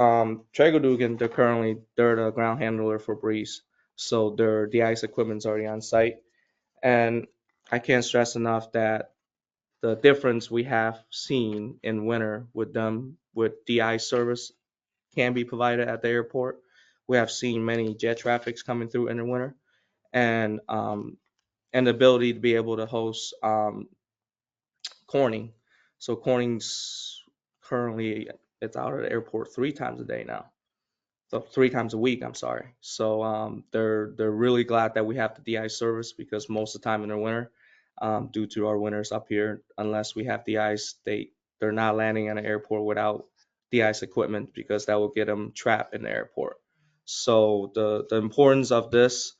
Trago Dugan, they're the ground handler for Breeze. So their de-ice equipment's already on site. And I can't stress enough that the difference we have seen in winter with them with de-ice service can be provided at the airport. We have seen many jet traffics coming through in the winter, and the ability to be able to host Corning. So Corning's currently it's out at the airport 3 times a day now. So 3 times a week, I'm sorry. So they're really glad that we have the de-ice service because most of the time in the winter, due to our winters up here, unless we have de-ice, they're not landing at an airport without de-ice equipment because that will get them trapped in the airport. So the importance of this,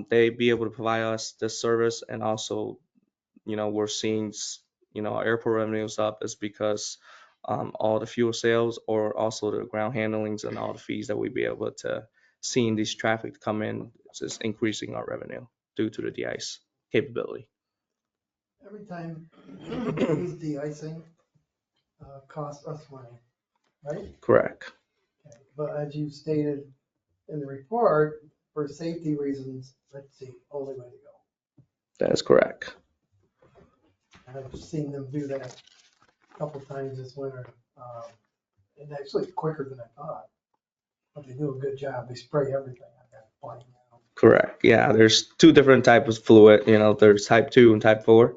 they be able to provide us this service, and also, we're seeing, our airport revenues up is because all the fuel sales or also the ground handlings and all the fees that we be able to seeing these traffic come in is increasing our revenue due to the de-ice capability. Every time we use de-icing, costs us money, right? Correct. Okay. But as you stated in the report, for safety reasons, let's see, only way to go. That is correct. I've seen them do that a couple times this winter, and actually quicker than I thought. But they do a good job. They spray everything on that plane now. Correct. Yeah, there's 2 different types of fluid. There's type 2 and type 4.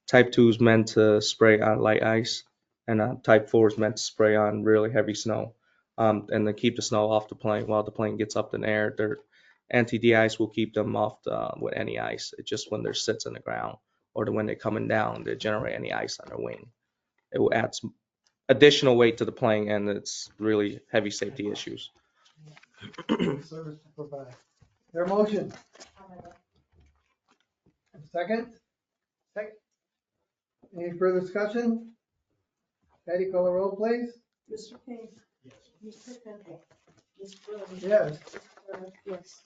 Type 2 is meant to spray on light ice, and type 4 is meant to spray on really heavy snow, and to keep the snow off the plane while the plane gets up in the air. Their anti-de-ice will keep them off with any ice. It's just when they're sits on the ground or when they're coming down, they generate any ice on their wing. It will add some additional weight to the plane, and it's really heavy safety issues. Service to provide. Their motion. Second? Second. Any further discussion? Patty, call the roll, please. Mr. King, Yes. Ms. Pickman, Ms. Burns. Yes. Yes.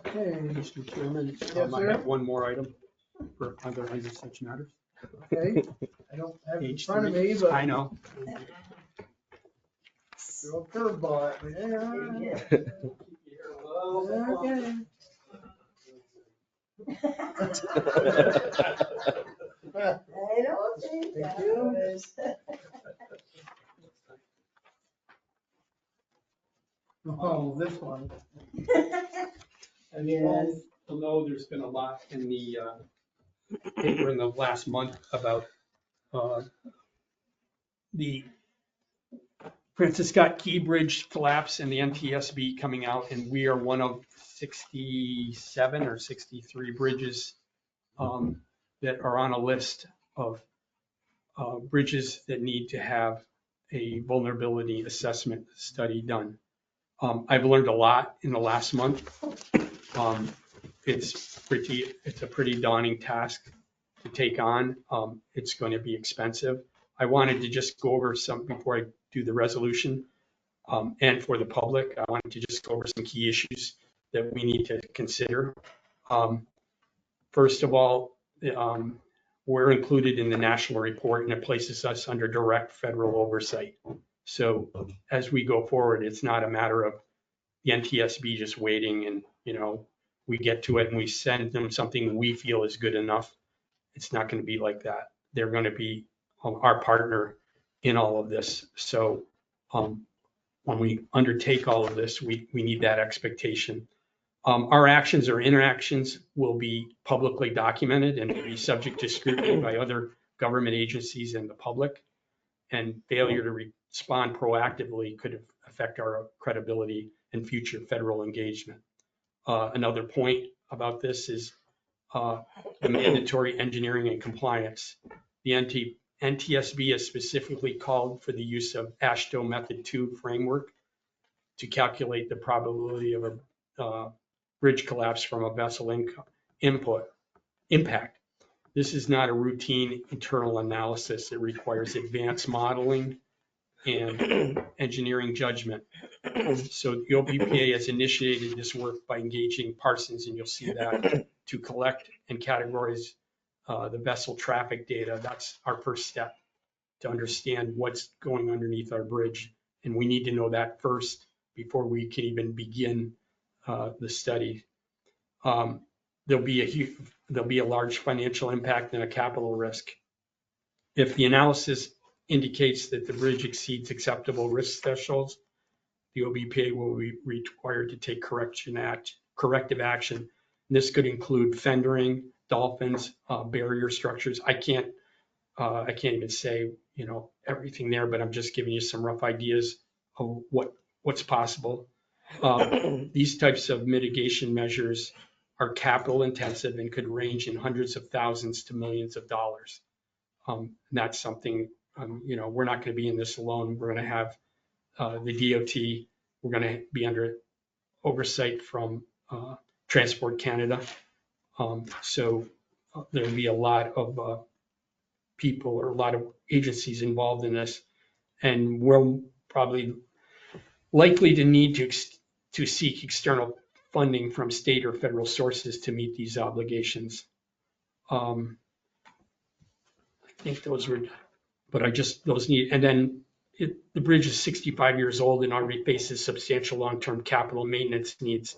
Okay. Mr. Chairman, Yes, I sir. have one more item for other under such matters. Okay. I don't have it in Page front of 3. me, but I know. throw a curveball at me there. Okay. I don't think Thank you. Oh, this one. And you'll know there's been a lot in the paper in the last month about the Francis Scott Key Bridge collapse and the NTSB coming out, and we are one of 67 or 63 bridges that are on a list of bridges that need to have a vulnerability assessment study done. I've learned a lot in the last month. It's a pretty daunting task to take on. It's going to be expensive. I wanted to just go over some before I do the resolution. And for the public, I wanted to just go over some key issues that we need to consider. First of all, we're included in the national report and it places us under direct federal oversight. So as we go forward, it's not a matter of the NTSB just waiting and, we get to it and we send them something we feel is good enough. It's not going to be like that. They're going to be our partner in all of this. So when we undertake all of this, we need that expectation. Our actions or interactions will be publicly documented and be subject to scrutiny by other government agencies and the public. And failure to respond proactively could affect our credibility and future federal engagement. Another point about this is the mandatory engineering and compliance. The NTSB has specifically called for the use of AASHTO Method 2 framework to calculate the probability of a bridge collapse from a vessel impact. This is not a routine internal analysis. It requires advanced modeling and engineering judgment. So the OBPA has initiated this work by engaging Parsons, and you'll see that, to collect and categorize the vessel traffic data. That's our first step to understand what's going underneath our bridge. And we need to know that first before we can even begin the study. There'll be a large financial impact and a capital risk. If the analysis indicates that the bridge exceeds acceptable risk thresholds, the OBPA will be required to take corrective action. And this could include fendering, dolphins, barrier structures. I can't even say everything there, but I'm just giving you some rough ideas of what's possible. These types of mitigation measures are capital intensive and could range in hundreds of thousands to millions of dollars. That's something, we're not going to be in this alone. We're going to have the DOT. We're going to be under oversight from Transport Canada. So there'll be a lot of people or a lot of agencies involved in this. And we're probably likely to need to seek external funding from state or federal sources to meet these obligations. I think those were, but those need, and then the bridge is 65 years old and already faces substantial long-term capital maintenance needs.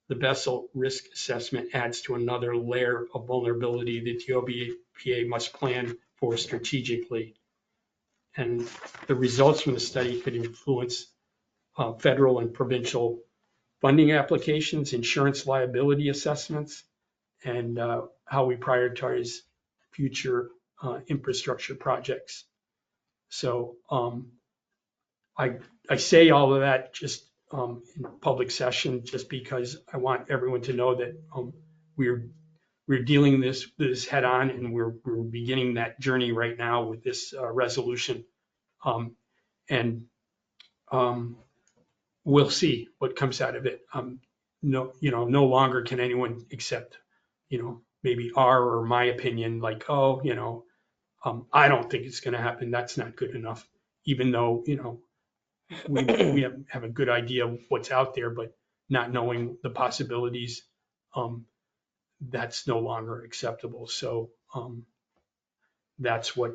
The vessel risk assessment adds to another layer of vulnerability that the OBPA must plan for strategically. And the results from the study could influence federal and provincial funding applications, insurance liability assessments, and how we prioritize future infrastructure projects. So I say all of that just in public session, just because I want everyone to know that we're dealing this head on, and we're beginning that journey right now with this resolution. And we'll see what comes out of it. No longer can anyone accept, maybe our or my opinion, like, I don't think it's going to happen. That's not good enough, even though, we have a good idea of what's out there, but not knowing the possibilities, that's no longer acceptable. So that's what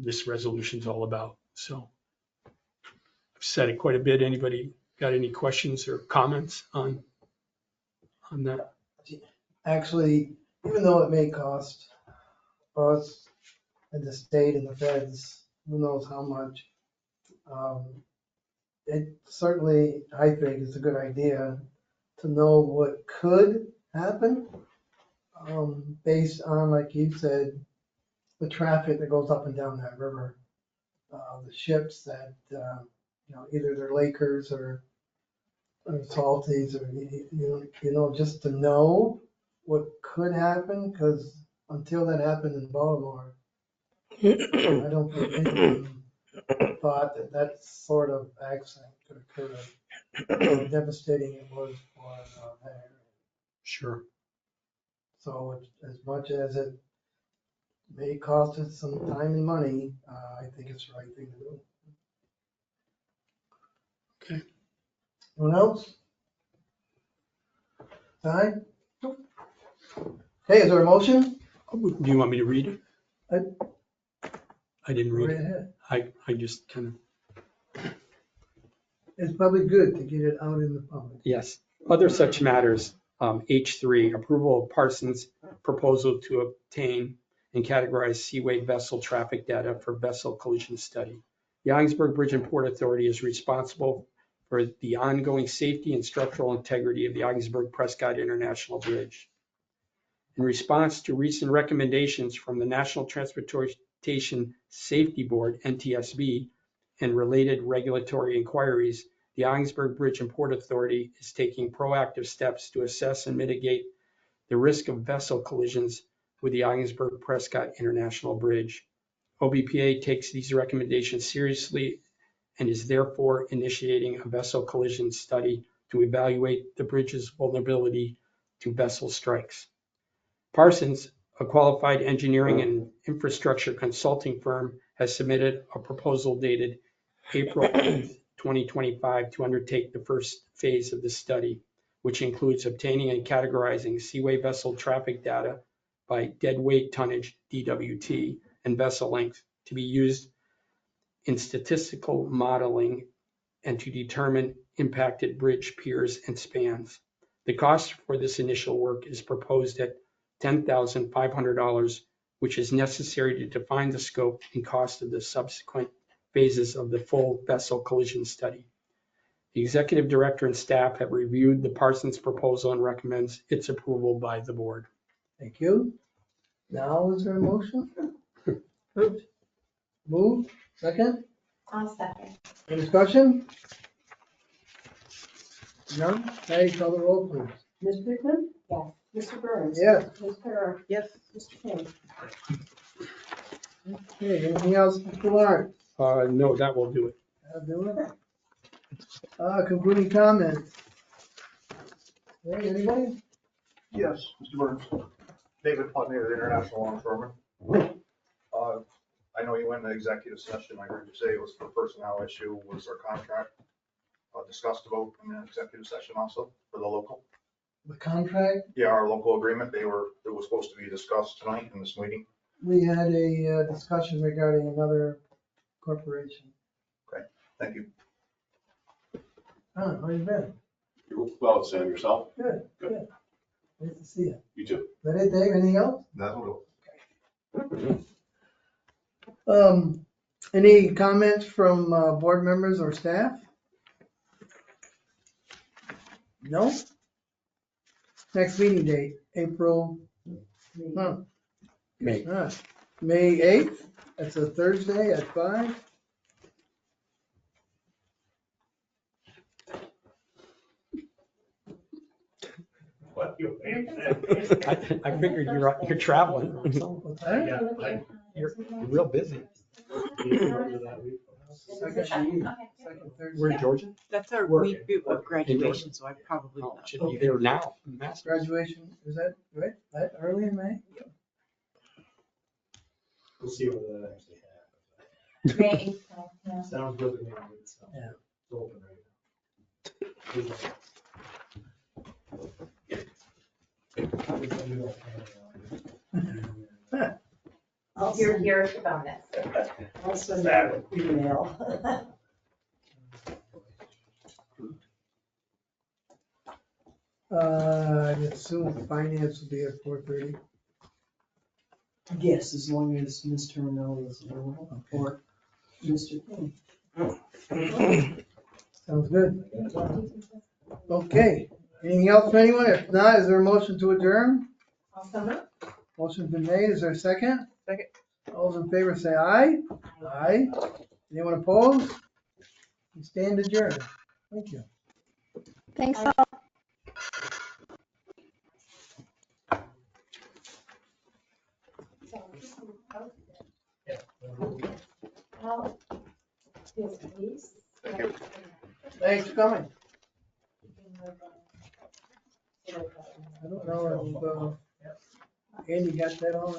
this resolution is all about. So I've said it quite a bit. Anybody got any questions or comments on that? Actually, even though it may cost us and the state and the feds, who knows how much, it certainly, I think, is a good idea to know what could happen, based on, like you said, the traffic that goes up and down that river, the ships that, either they're Lakers or Salties, or just to know what could happen, because until that happened in Baltimore, I don't think anyone thought that sort of accident could occur. how devastating it was for that area. Sure. So as much as it may cost us some time and money, I think it's the right thing to do. Okay. Anyone else? Ty? Okay, is there a motion? Do you want me to read it? I didn't Go read right it. ahead. I just kind of, It's probably good to get it out in the public. yes. Other such matters, H3, approval of Parsons' proposal to obtain and categorize seaway vessel traffic data for vessel collision study. The Augsburg Bridge and Port Authority is responsible for the ongoing safety and structural integrity of the Augsburg Prescott International Bridge. In response to recent recommendations from the National Transportation Safety Board, NTSB, and related regulatory inquiries, the Augsburg Bridge and Port Authority is taking proactive steps to assess and mitigate the risk of vessel collisions with the Augsburg Prescott International Bridge. OBPA takes these recommendations seriously and is therefore initiating a vessel collision study to evaluate the bridge's vulnerability to vessel strikes. Parsons, a qualified engineering and infrastructure consulting firm, has submitted a proposal dated April 8th, 2025 to undertake the first phase of the study, which includes obtaining and categorizing seaway vessel traffic data by deadweight tonnage, DWT, and vessel length to be used in statistical modeling and to determine impacted bridge piers and spans. The cost for this initial work is proposed at $10,500, which is necessary to define the scope and cost of the subsequent phases of the full vessel collision study. The executive director and staff have reviewed the Parsons proposal and recommends its approval by the board. Thank you. Now is there a motion? Move, second, I'll second. any discussion? None? Patty, call the roll, please. Ms. Pickman? Yes. Mr. Burns? Yes. Ms. Farrar? Yes. Mr. King? Okay, anything else, Mr. Lawrence? No, that will do it. I'll do it. Concluding comments. Hey, anybody? Yes, Mr. Burns. David Putney, the International Longshoreman. I know you went into executive session. I heard you say it was for personnel issue. Was our contract discussed about in the executive session also for the local? The contract, Yeah, our local agreement, it was supposed to be discussed tonight in this meeting. we had a discussion regarding another corporation. Thank you. How you been? Well, Sam, yourself? Good, good. Nice to see you. You too. Is that it, Dave? Anything else? That's what Any comments from board members or staff? No? Next meeting date, April, no, May. May 8th. That's a Thursday at 5. What you I figured you're traveling. What's that? Yeah, You're real busy. Second Thursday. We're in Georgia? That's our Working. week of graduation, so I probably Oh, not. should be there now. Master. Graduation, is that right? That early in May? We'll see what that actually happens. May 8th, yeah. Sounds good to me. It's Yeah. open right now. Here's the bonus. I'll send out an email. I assume finance will be at 4:30. Yes, as long as Ms. Terminal is available, or Mr. King. Sounds good. Okay, anything else from anyone? If not, is there a motion to adjourn? Also, Motion's been made, is there a second? Second. All those in favor say aye. Aye. Anyone opposed? We stand adjourned. Thank you. Thanks all. How is these? Thanks for coming. I don't know, Andy got that all